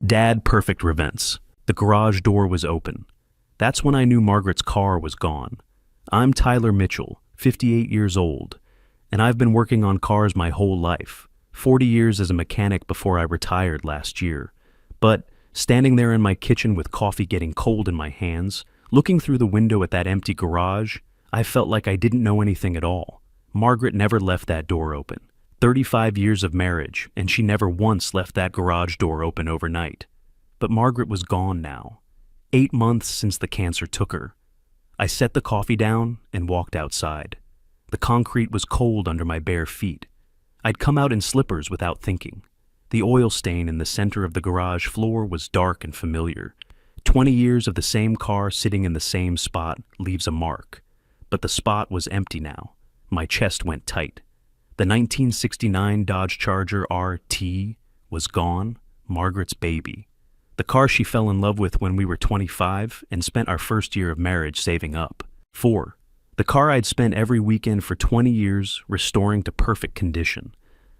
Dad, perfect events. The garage door was open. That's when I knew Margaret's car was gone. I'm Tyler Mitchell, 58 years old, and I've been working on cars my whole life, 40 years as a mechanic before I retired last year. But standing there in my kitchen with coffee getting cold in my hands, looking through the window at that empty garage, I felt like I didn't know anything at all. Margaret never left that door open. 35 years of marriage, and she never once left that garage door open overnight. But Margaret was gone now. 8 months since the cancer took her. I set the coffee down and walked outside. The concrete was cold under my bare feet. I'd come out in slippers without thinking. The oil stain in the center of the garage floor was dark and familiar. 20 years of the same car sitting in the same spot leaves a mark. But the spot was empty now. My chest went tight. The 1969 Dodge Charger RT was gone, Margaret's baby. The car she fell in love with when we were 25 and spent our first year of marriage saving up. 4. The car I'd spent every weekend for 20 years restoring to perfect condition.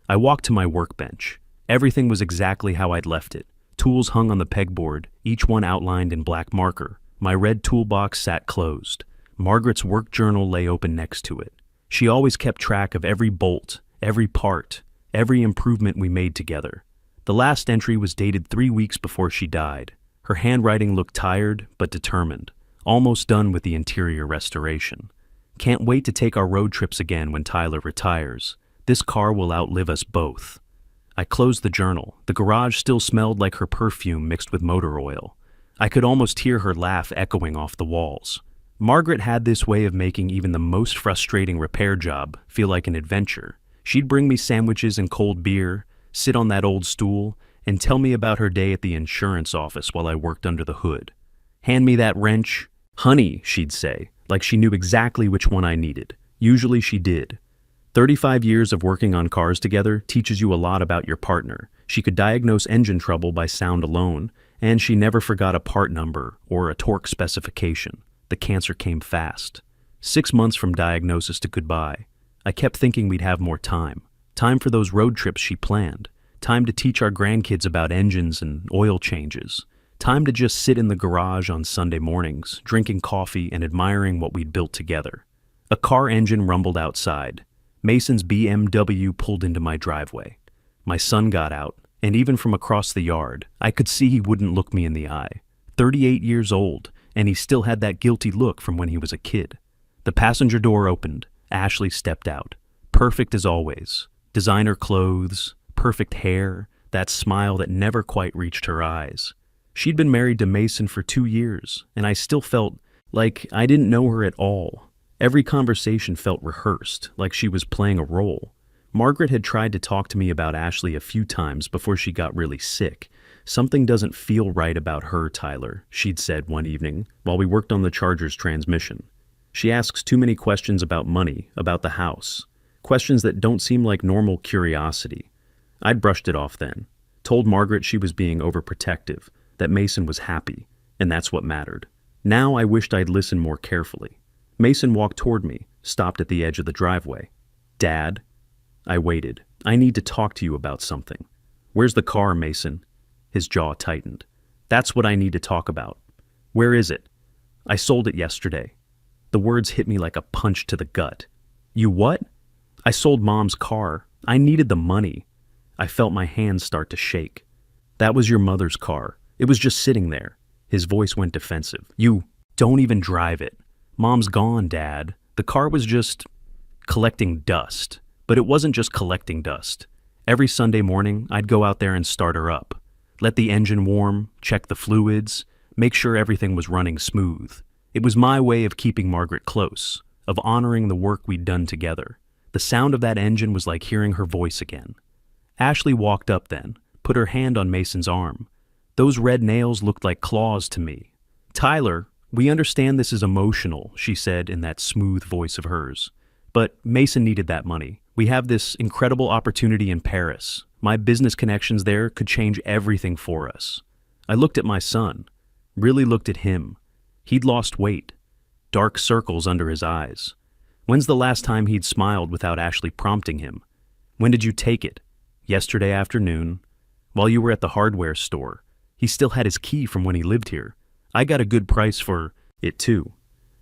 I walked to my workbench. Everything was exactly how I'd left it. Tools hung on the pegboard, each one outlined in black marker. My red toolbox sat closed. Margaret's work journal lay open next to it. She always kept track of every bolt, every part, every improvement we made together. The last entry was dated 3 weeks before she died. Her handwriting looked tired but determined, almost done with the interior restoration. Can't wait to take our road trips again when Tyler retires. This car will outlive us both. I closed the journal. The garage still smelled like her perfume mixed with motor oil. I could almost hear her laugh echoing off the walls. Margaret had this way of making even the most frustrating repair job feel like an adventure. She'd bring me sandwiches and cold beer, sit on that old stool, and tell me about her day at the insurance office while I worked under the hood. Hand me that wrench. Honey, she'd say, like she knew exactly which one I needed. Usually she did. 35 years of working on cars together teaches you a lot about your partner. She could diagnose engine trouble by sound alone, and she never forgot a part number or a torque specification. The cancer came fast. 6 months from diagnosis to goodbye. I kept thinking we'd have more time. Time for those road trips she planned. Time to teach our grandkids about engines and oil changes. Time to just sit in the garage on Sunday mornings, drinking coffee and admiring what we'd built together. A car engine rumbled outside. Mason's BMW pulled into my driveway. My son got out, and even from across the yard, I could see he wouldn't look me in the eye. 38 years old, and he still had that guilty look from when he was a kid. The passenger door opened. Ashley stepped out. Perfect as always. Designer clothes, perfect hair, that smile that never quite reached her eyes. She'd been married to Mason for 2 years, and I still felt like I didn't know her at all. Every conversation felt rehearsed, like she was playing a role. Margaret had tried to talk to me about Ashley a few times before she got really sick. Something doesn't feel right about her, Tyler, she'd said one evening while we worked on the Charger's transmission. She asks too many questions about money, about the house. Questions that don't seem like normal curiosity. I'd brushed it off then. Told Margaret she was being overprotective, that Mason was happy, and that's what mattered. Now I wished I'd listened more carefully. Mason walked toward me, stopped at the edge of the driveway. Dad? I waited. I need to talk to you about something. Where's the car, Mason? His jaw tightened. That's what I need to talk about. Where is it? I sold it yesterday. The words hit me like a punch to the gut. You what? I sold Mom's car. I needed the money. I felt my hands start to shake. That was your mother's car. It was just sitting there. His voice went defensive. You don't even drive it. Mom's gone, Dad. The car was just collecting dust. But it wasn't just collecting dust. Every Sunday morning, I'd go out there and start her up. Let the engine warm, check the fluids, make sure everything was running smooth. It was my way of keeping Margaret close, of honoring the work we'd done together. The sound of that engine was like hearing her voice again. Ashley walked up then, put her hand on Mason's arm. Those red nails looked like claws to me. Tyler, we understand this is emotional, she said in that smooth voice of hers. But Mason needed that money. We have this incredible opportunity in Paris. My business connections there could change everything for us. I looked at my son, really looked at him. He'd lost weight, dark circles under his eyes. When's the last time he'd smiled without Ashley prompting him? When did you take it? Yesterday afternoon, while you were at the hardware store. He still had his key from when he lived here. I got a good price for it too.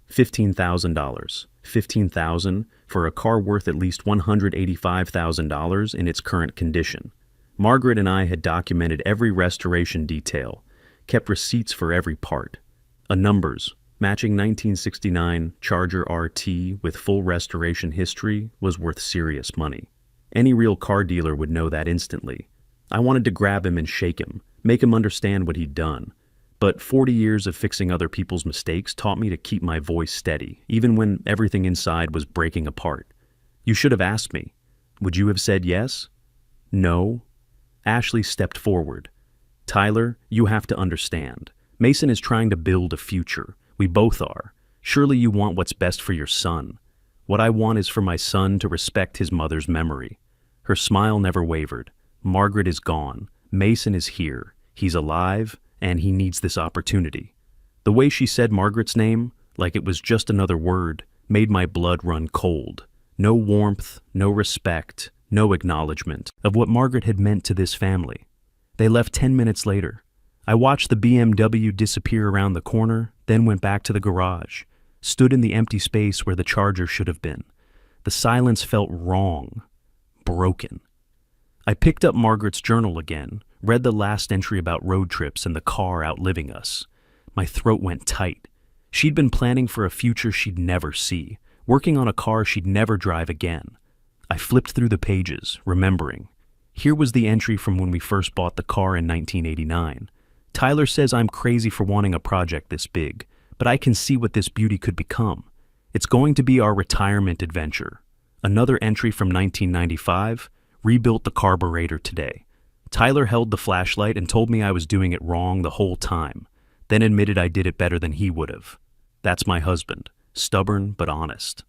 $15,000. $15,000 for a car worth at least $185,000 in its current condition. Margaret and I had documented every restoration detail, kept receipts for every part. A numbers, matching 1969 Charger RT with full restoration history was worth serious money. Any real car dealer would know that instantly. I wanted to grab him and shake him, make him understand what he'd done. But 40 years of fixing other people's mistakes taught me to keep my voice steady, even when everything inside was breaking apart. You should have asked me. Would you have said yes? No. Ashley stepped forward. Tyler, you have to understand. Mason is trying to build a future. We both are. Surely you want what's best for your son. What I want is for my son to respect his mother's memory. Her smile never wavered. Margaret is gone. Mason is here. He's alive, and he needs this opportunity. The way she said Margaret's name, like it was just another word, made my blood run cold. No warmth, no respect, no acknowledgement of what Margaret had meant to this family. They left 10 minutes later. I watched the BMW disappear around the corner, then went back to the garage, stood in the empty space where the Charger should have been. The silence felt wrong, broken. I picked up Margaret's journal again, read the last entry about road trips and the car outliving us. My throat went tight. She'd been planning for a future she'd never see, working on a car she'd never drive again. I flipped through the pages, remembering. Here was the entry from when we first bought the car in 1989. Tyler says I'm crazy for wanting a project this big, but I can see what this beauty could become. It's going to be our retirement adventure. Another entry from 1995, rebuilt the carburetor today. Tyler held the flashlight and told me I was doing it wrong the whole time, then admitted I did it better than he would have. That's my husband, stubborn but honest.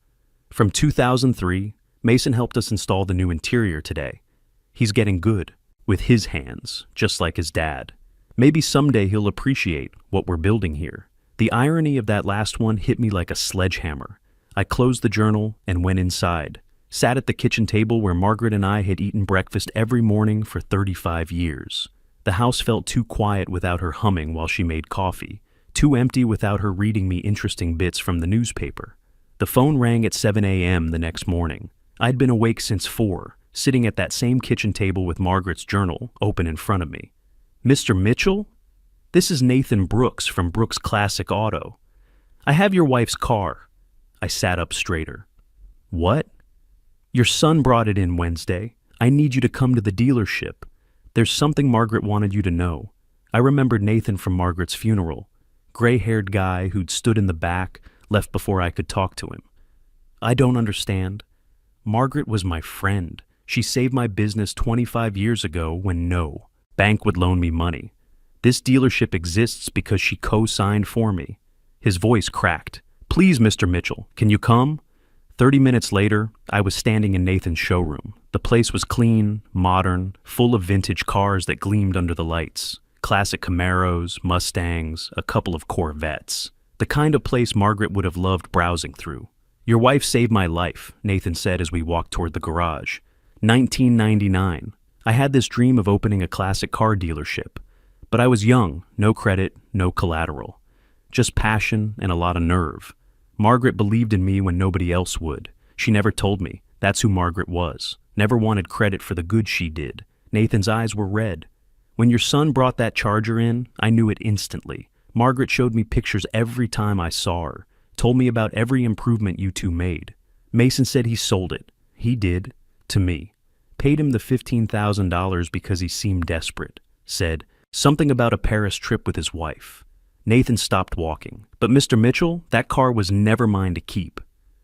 From 2003, Mason helped us install the new interior today. He's getting good, with his hands, just like his dad. Maybe someday he'll appreciate what we're building here. The irony of that last one hit me like a sledgehammer. I closed the journal and went inside, sat at the kitchen table where Margaret and I had eaten breakfast every morning for 35 years. The house felt too quiet without her humming while she made coffee, too empty without her reading me interesting bits from the newspaper. The phone rang at 7 a.m. the next morning. I'd been awake since 4, sitting at that same kitchen table with Margaret's journal open in front of me. Mr. Mitchell? This is Nathan Brooks from Brooks Classic Auto. I have your wife's car. I sat up straighter. What? Your son brought it in Wednesday. I need you to come to the dealership. There's something Margaret wanted you to know. I remembered Nathan from Margaret's funeral. Gray-haired guy who'd stood in the back, left before I could talk to him. I don't understand. Margaret was my friend. She saved my business 25 years ago when no bank would loan me money. This dealership exists because she co-signed for me. His voice cracked. Please, Mr. Mitchell, can you come? 30 minutes later, I was standing in Nathan's showroom. The place was clean, modern, full of vintage cars that gleamed under the lights. Classic Camaros, Mustangs, a couple of Corvettes. The kind of place Margaret would have loved browsing through. Your wife saved my life, Nathan said as we walked toward the garage. 1999. I had this dream of opening a classic car dealership. But I was young, no credit, no collateral. Just passion and a lot of nerve. Margaret believed in me when nobody else would. She never told me. That's who Margaret was. Never wanted credit for the good she did. Nathan's eyes were red. When your son brought that Charger in, I knew it instantly. Margaret showed me pictures every time I saw her. Told me about every improvement you two made. Mason said he sold it. He did. To me. Paid him the $15,000 because he seemed desperate. Said something about a Paris trip with his wife. Nathan stopped walking. But Mr. Mitchell, that car was never mine to keep.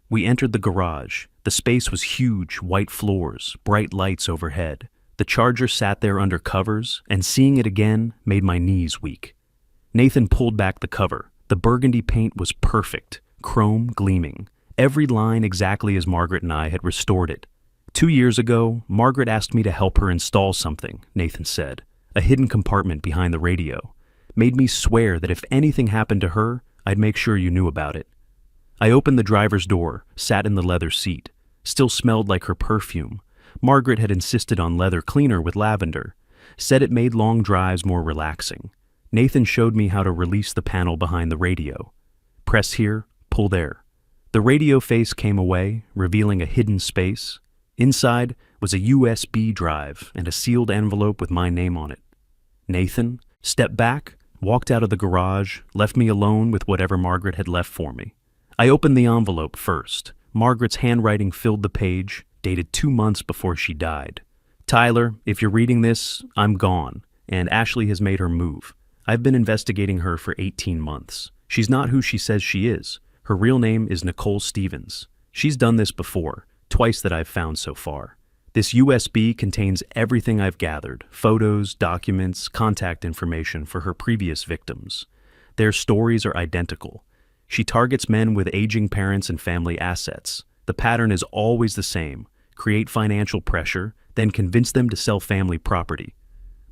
We entered the garage. The space was huge, white floors, bright lights overhead. The Charger sat there under covers, and seeing it again made my knees weak. Nathan pulled back the cover. The burgundy paint was perfect, chrome gleaming. Every line exactly as Margaret and I had restored it. 2 years ago, Margaret asked me to help her install something, Nathan said. A hidden compartment behind the radio. Made me swear that if anything happened to her, I'd make sure you knew about it. I opened the driver's door, sat in the leather seat. Still smelled like her perfume. Margaret had insisted on leather cleaner with lavender. Said it made long drives more relaxing. Nathan showed me how to release the panel behind the radio. Press here, pull there. The radio face came away, revealing a hidden space. Inside was a USB drive and a sealed envelope with my name on it. Nathan stepped back, walked out of the garage, left me alone with whatever Margaret had left for me. I opened the envelope first. Margaret's handwriting filled the page, dated 2 months before she died. Tyler, if you're reading this, I'm gone, and Ashley has made her move. I've been investigating her for 18 months. She's not who she says she is. Her real name is Nicole Stevens. She's done this before, twice that I've found so far. This USB contains everything I've gathered, photos, documents, contact information for her previous victims. Their stories are identical. She targets men with aging parents and family assets. The pattern is always the same: create financial pressure, then convince them to sell family property.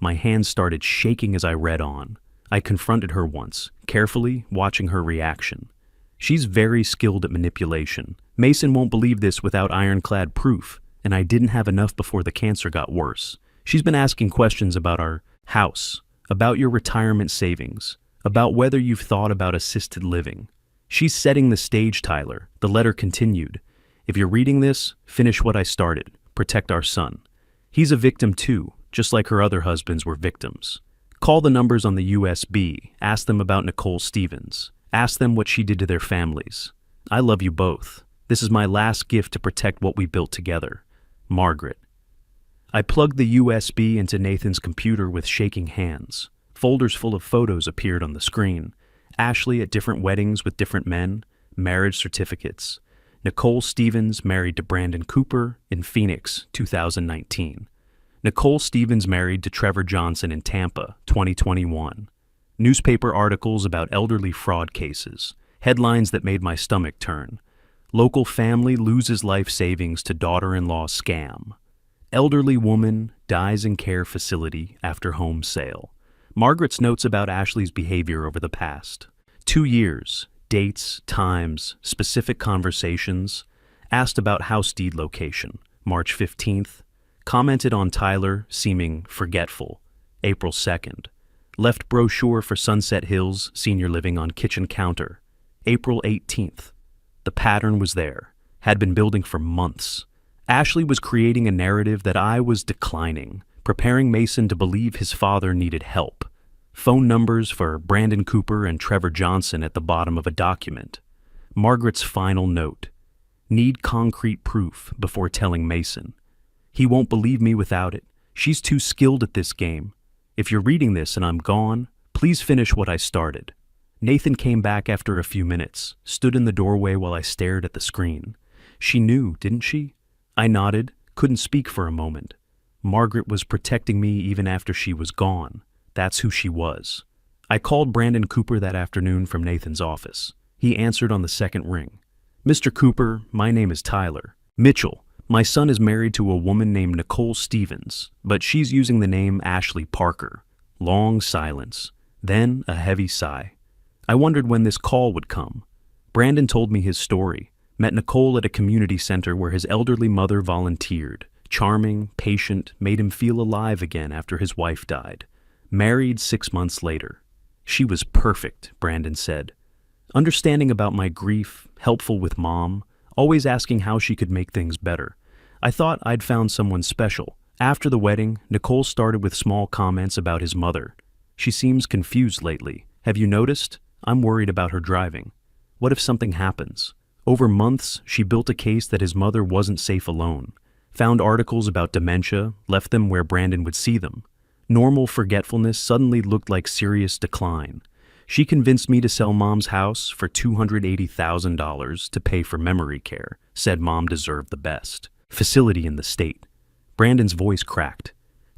My hands started shaking as I read on. I confronted her once, carefully watching her reaction. She's very skilled at manipulation. Mason won't believe this without ironclad proof, and I didn't have enough before the cancer got worse. She's been asking questions about our house, about your retirement savings, about whether you've thought about assisted living. She's setting the stage, Tyler. The letter continued. If you're reading this, finish what I started. Protect our son. He's a victim too, just like her other husbands were victims. Call the numbers on the USB. Ask them about Nicole Stevens. Ask them what she did to their families. I love you both. This is my last gift to protect what we built together. Margaret. I plugged the USB into Nathan's computer with shaking hands. Folders full of photos appeared on the screen. Ashley at different weddings with different men, marriage certificates. Nicole Stevens married to Brandon Cooper in Phoenix, 2019. Nicole Stevens married to Trevor Johnson in Tampa, 2021. Newspaper articles about elderly fraud cases. Headlines that made my stomach turn. Local family loses life savings to daughter-in-law scam. Elderly woman dies in care facility after home sale. Margaret's notes about Ashley's behavior over the past 2 years. Dates, times, specific conversations. Asked about house deed location. March 15th. Commented on Tyler seeming forgetful. April 2nd. Left brochure for Sunset Hills Senior Living on kitchen counter. April 18th. The pattern was there. Had been building for months. Ashley was creating a narrative that I was declining, preparing Mason to believe his father needed help. Phone numbers for Brandon Cooper and Trevor Johnson at the bottom of a document. Margaret's final note. Need concrete proof before telling Mason. He won't believe me without it. She's too skilled at this game. If you're reading this and I'm gone, please finish what I started. Nathan came back after a few minutes, stood in the doorway while I stared at the screen. She knew, didn't she? I nodded, couldn't speak for a moment. Margaret was protecting me even after she was gone. That's who she was. I called Brandon Cooper that afternoon from Nathan's office. He answered on the second ring. Mr. Cooper, my name is Tyler. Mitchell, my son is married to a woman named Nicole Stevens, but she's using the name Ashley Parker. Long silence, then a heavy sigh. I wondered when this call would come. Brandon told me his story. Met Nicole at a community center where his elderly mother volunteered. Charming, patient, made him feel alive again after his wife died. Married 6 months later. She was perfect, Brandon said. Understanding about my grief, helpful with Mom, always asking how she could make things better. I thought I'd found someone special. After the wedding, Nicole started with small comments about his mother. She seems confused lately. Have you noticed? I'm worried about her driving. What if something happens? Over months, she built a case that his mother wasn't safe alone. Found articles about dementia, left them where Brandon would see them. Normal forgetfulness suddenly looked like serious decline. She convinced me to sell Mom's house for $280,000 to pay for memory care, said Mom deserved the best. Facility in the state. Brandon's voice cracked.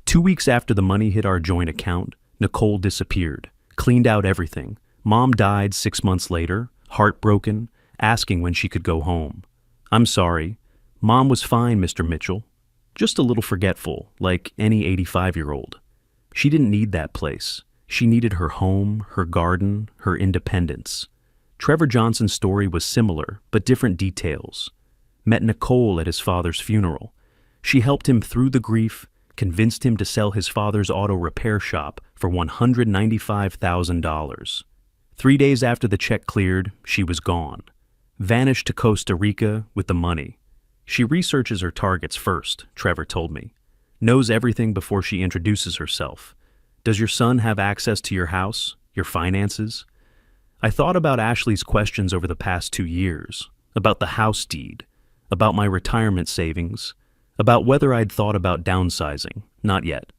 2 weeks after the money hit our joint account, Nicole disappeared, cleaned out everything. Mom died 6 months later, heartbroken, asking when she could go home. I'm sorry. Mom was fine, Mr. Mitchell. Just a little forgetful, like any 85-year-old. She didn't need that place. She needed her home, her garden, her independence. Trevor Johnson's story was similar, but different details. Met Nicole at his father's funeral. She helped him through the grief, convinced him to sell his father's auto repair shop for $195,000. 3 days after the check cleared, she was gone. Vanished to Costa Rica with the money. She researches her targets first, Trevor told me. Knows everything before she introduces herself. Does your son have access to your house, your finances? I thought about Ashley's questions over the past 2 years, about the house deed, about my retirement savings, about whether I'd thought about downsizing. Not yet.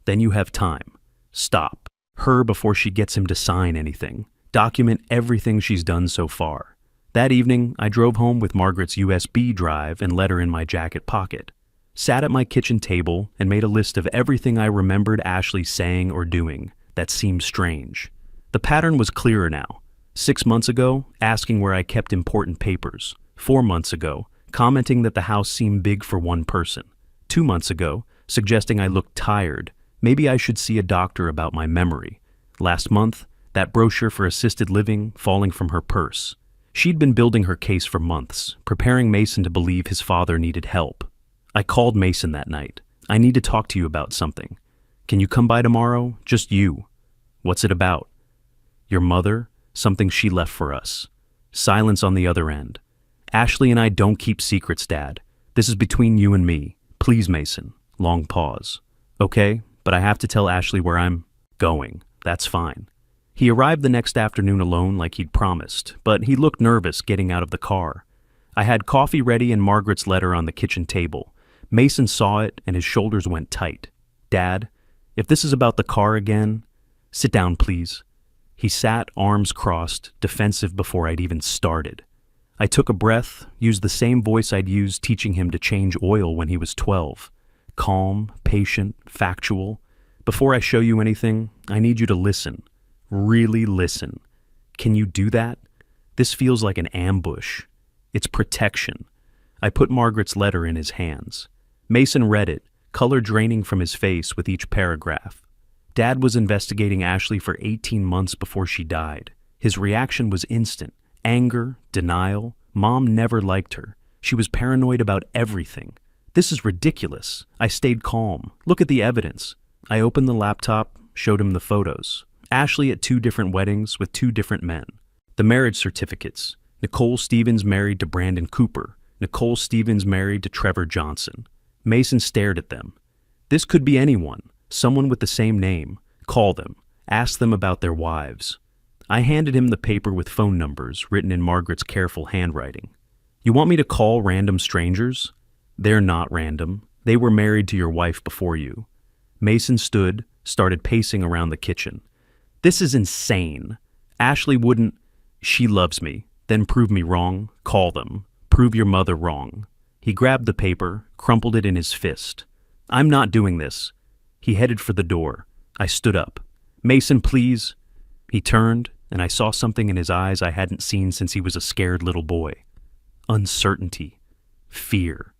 Then you have time. Stop her before she gets him to sign anything. Document everything she's done so far. That evening, I drove home with Margaret's USB drive and letter in my jacket pocket. Sat at my kitchen table and made a list of everything I remembered Ashley saying or doing that seemed strange. The pattern was clearer now. 6 months ago, asking where I kept important papers. 4 months ago, commenting that the house seemed big for one person. 2 months ago, suggesting I looked tired. Maybe I should see a doctor about my memory. Last month, that brochure for assisted living falling from her purse. She'd been building her case for months, preparing Mason to believe his father needed help. I called Mason that night. I need to talk to you about something. Can you come by tomorrow? Just you. What's it about? Your mother, something she left for us. Silence on the other end. Ashley and I don't keep secrets, Dad. This is between you and me. Please, Mason. Long pause. Okay, but I have to tell Ashley where I'm going. That's fine. He arrived the next afternoon alone like he'd promised, but he looked nervous getting out of the car. I had coffee ready and Margaret's letter on the kitchen table. Mason saw it and his shoulders went tight. Dad, if this is about the car again, sit down, please. He sat, arms crossed, defensive before I'd even started. I took a breath, used the same voice I'd used teaching him to change oil when he was 12. Calm, patient, factual. Before I show you anything, I need you to listen. Really listen. Can you do that? This feels like an ambush. It's protection. I put Margaret's letter in his hands. Mason read it, color draining from his face with each paragraph. Dad was investigating Ashley for 18 months before she died. His reaction was instant. Anger, denial. Mom never liked her. She was paranoid about everything. This is ridiculous. I stayed calm. Look at the evidence. I opened the laptop, showed him the photos. Ashley at 2 different weddings with 2 different men. The marriage certificates. Nicole Stevens married to Brandon Cooper. Nicole Stevens married to Trevor Johnson. Mason stared at them. This could be anyone. Someone with the same name. Call them. Ask them about their wives. I handed him the paper with phone numbers written in Margaret's careful handwriting. You want me to call random strangers? They're not random. They were married to your wife before you. Mason stood, started pacing around the kitchen. This is insane. Ashley wouldn't. She loves me. Then prove me wrong. Call them. Prove your mother wrong. He grabbed the paper, crumpled it in his fist. I'm not doing this. He headed for the door. I stood up. Mason, please. He turned, and I saw something in his eyes I hadn't seen since he was a scared little boy. Uncertainty. Fear.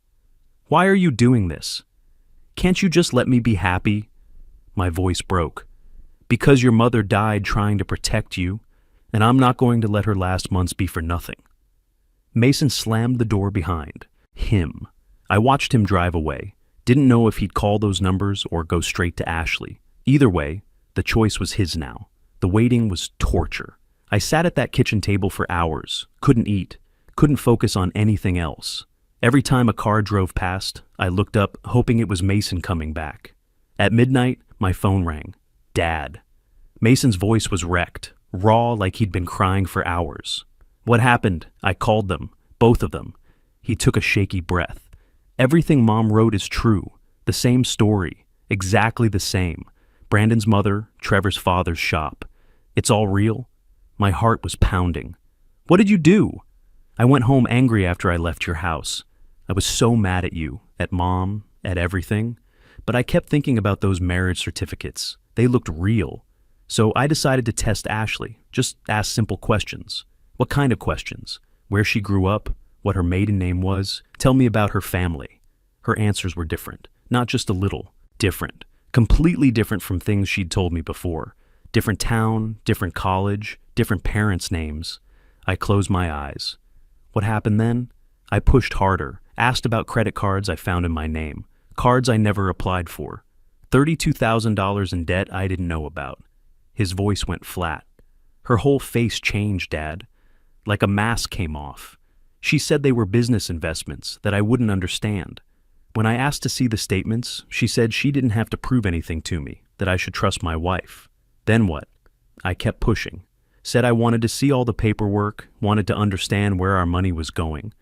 Why are you doing this? Can't you just let me be happy? My voice broke. Because your mother died trying to protect you, and I'm not going to let her last months be for nothing. Mason slammed the door behind. Him. I watched him drive away. Didn't know if he'd call those numbers or go straight to Ashley. Either way, the choice was his now. The waiting was torture. I sat at that kitchen table for hours. Couldn't eat. Couldn't focus on anything else. Every time a car drove past, I looked up, hoping it was Mason coming back. At midnight, my phone rang. Dad. Mason's voice was wrecked, raw like he'd been crying for hours. What happened? I called them, both of them. He took a shaky breath. Everything Mom wrote is true. The same story. Exactly the same. Brandon's mother, Trevor's father's shop. It's all real? My heart was pounding. What did you do? I went home angry after I left your house. I was so mad at you, at Mom, at everything. But I kept thinking about those marriage certificates. They looked real. So I decided to test Ashley. Just ask simple questions. What kind of questions? Where she grew up? What her maiden name was? Tell me about her family. Her answers were different. Not just a little. Different. Completely different from things she'd told me before. Different town, different college, different parents' names. I closed my eyes. What happened then? I pushed harder, asked about credit cards I found in my name, cards I never applied for, $32,000 in debt I didn't know about. His voice went flat. Her whole face changed, Dad. Like a mask came off. She said they were business investments that I wouldn't understand. When I asked to see the statements, she said she didn't have to prove anything to me, that I should trust my wife. Then what? I kept pushing. Said I wanted to see all the paperwork, wanted to understand where our money was going.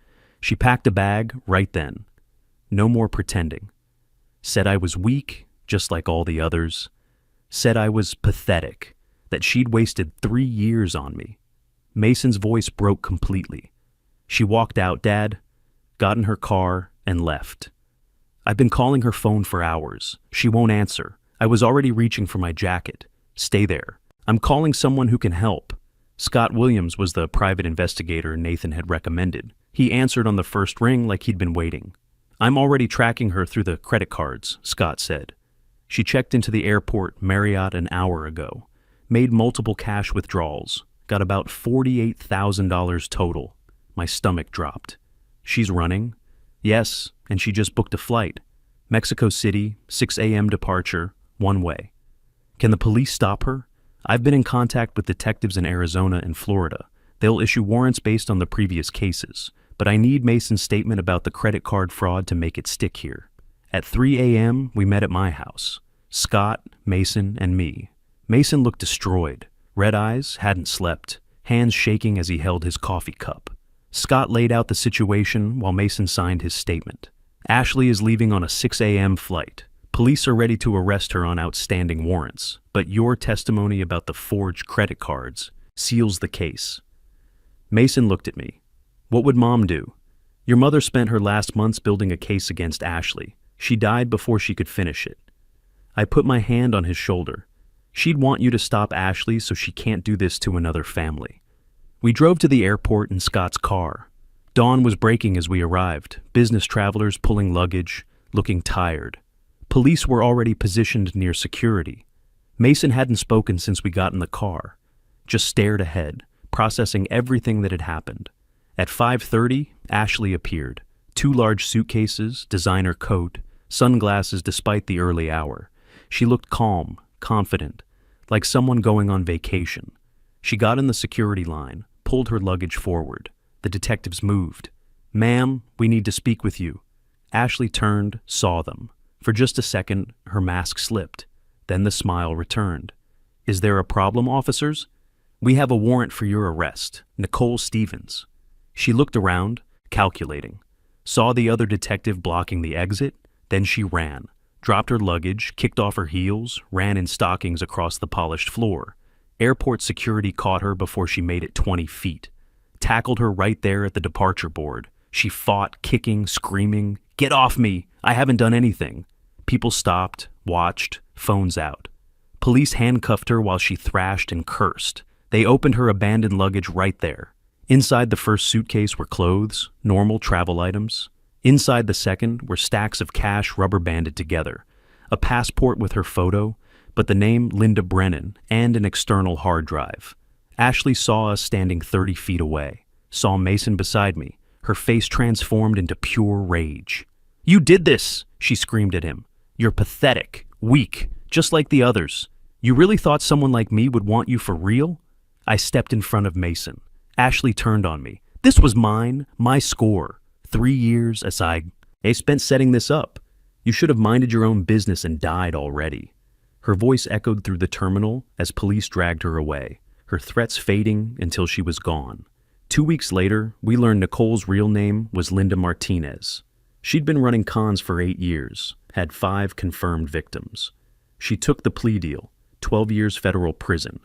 She packed a bag right then. No more pretending. Said I was weak, just like all the others. Said I was pathetic, that she'd wasted 3 years on me. Mason's voice broke completely. She walked out, Dad, got in her car, and left. I've been calling her phone for hours. She won't answer. I was already reaching for my jacket. Stay there. I'm calling someone who can help. Scott Williams was the private investigator Nathan had recommended. He answered on the first ring like he'd been waiting. I'm already tracking her through the credit cards, Scott said. She checked into the airport Marriott an hour ago. Made multiple cash withdrawals. Got about $48,000 total. My stomach dropped. She's running? Yes, and she just booked a flight. Mexico City, 6 a.m. departure, one way. Can the police stop her? I've been in contact with detectives in Arizona and Florida. They'll issue warrants based on the previous cases, but I need Mason's statement about the credit card fraud to make it stick here. At 3 a.m., we met at my house. Scott, Mason, and me. Mason looked destroyed. Red eyes, hadn't slept, hands shaking as he held his coffee cup. Scott laid out the situation while Mason signed his statement. Ashley is leaving on a 6 a.m. flight. Police are ready to arrest her on outstanding warrants, but your testimony about the forged credit cards seals the case. Mason looked at me. What would Mom do? Your mother spent her last months building a case against Ashley. She died before she could finish it. I put my hand on his shoulder. She'd want you to stop Ashley so she can't do this to another family. We drove to the airport in Scott's car. Dawn was breaking as we arrived, business travelers pulling luggage, looking tired. Police were already positioned near security. Mason hadn't spoken since we got in the car, just stared ahead, processing everything that had happened. At 5:30, Ashley appeared. 2 large suitcases, designer coat, sunglasses despite the early hour. She looked calm, confident, like someone going on vacation. She got in the security line, pulled her luggage forward. The detectives moved. Ma'am, we need to speak with you. Ashley turned, saw them. For just a second, her mask slipped. Then the smile returned. Is there a problem, officers? We have a warrant for your arrest. Nicole Stevens. She looked around, calculating. Saw the other detective blocking the exit. Then she ran. Dropped her luggage, kicked off her heels, ran in stockings across the polished floor. Airport security caught her before she made it 20 feet. Tackled her right there at the departure board. She fought, kicking, screaming, "Get off me! I haven't done anything." People stopped, watched, phones out. Police handcuffed her while she thrashed and cursed. They opened her abandoned luggage right there. Inside the first suitcase were clothes, normal travel items. Inside the second were stacks of cash rubber banded together. A passport with her photo, but the name Linda Brennan, and an external hard drive. Ashley saw us standing 30 feet away, saw Mason beside me, her face transformed into pure rage. "You did this!" she screamed at him. "You're pathetic, weak, just like the others. You really thought someone like me would want you for real?" I stepped in front of Mason. Ashley turned on me. "This was mine, my score. 3 years as I spent setting this up. You should have minded your own business and died already." Her voice echoed through the terminal as police dragged her away, her threats fading until she was gone. 2 weeks later, we learned Nicole's real name was Linda Martinez. She'd been running cons for 8 years, had 5 confirmed victims. She took the plea deal, 12 years federal prison.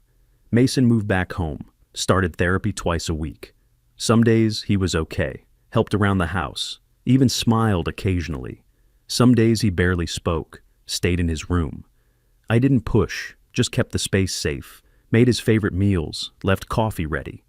Mason moved back home, started therapy twice a week. Some days he was okay, helped around the house, even smiled occasionally. Some days he barely spoke, stayed in his room. I didn't push, just kept the space safe, made his favorite meals, left coffee ready.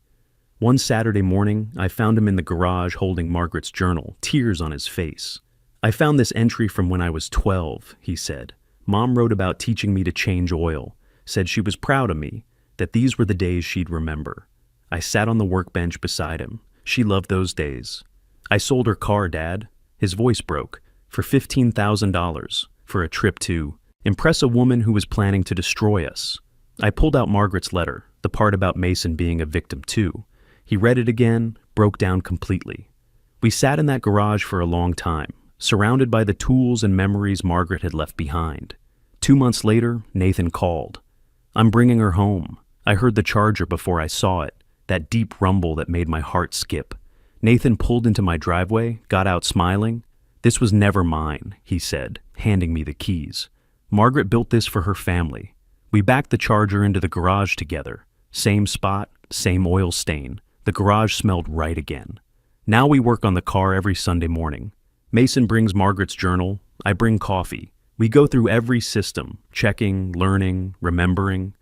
One Saturday morning, I found him in the garage holding Margaret's journal, tears on his face. "I found this entry from when I was 12, he said. "Mom wrote about teaching me to change oil, said she was proud of me, that these were the days she'd remember." I sat on the workbench beside him. She loved those days. "I sold her car, Dad." His voice broke. "For $15,000, for a trip to..." Impress a woman who was planning to destroy us. I pulled out Margaret's letter, the part about Mason being a victim too. He read it again, broke down completely. We sat in that garage for a long time, surrounded by the tools and memories Margaret had left behind. 2 months later, Nathan called. I'm bringing her home. I heard the charger before I saw it, that deep rumble that made my heart skip. Nathan pulled into my driveway, got out smiling. This was never mine, he said, handing me the keys. Margaret built this for her family. We backed the Charger into the garage together. Same spot, same oil stain. The garage smelled right again. Now we work on the car every Sunday morning. Mason brings Margaret's journal. I bring coffee. We go through every system, checking, learning, remembering.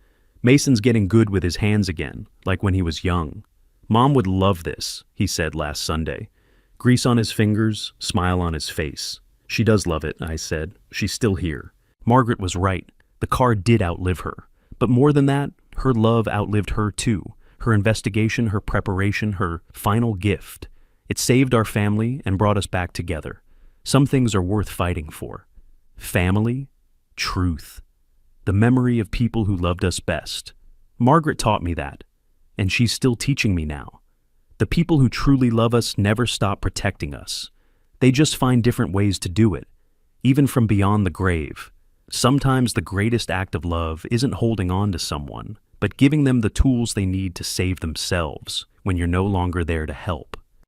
Mason's getting good with his hands again, like when he was young. Mom would love this, he said last Sunday. Grease on his fingers, smile on his face. She does love it, I said. She's still here. Margaret was right. The car did outlive her. But more than that, her love outlived her too. Her investigation, her preparation, her final gift. It saved our family and brought us back together. Some things are worth fighting for. Family, truth, the memory of people who loved us best. Margaret taught me that, and she's still teaching me now. The people who truly love us never stop protecting us. They just find different ways to do it, even from beyond the grave. Sometimes the greatest act of love isn't holding on to someone, but giving them the tools they need to save themselves when you're no longer there to help.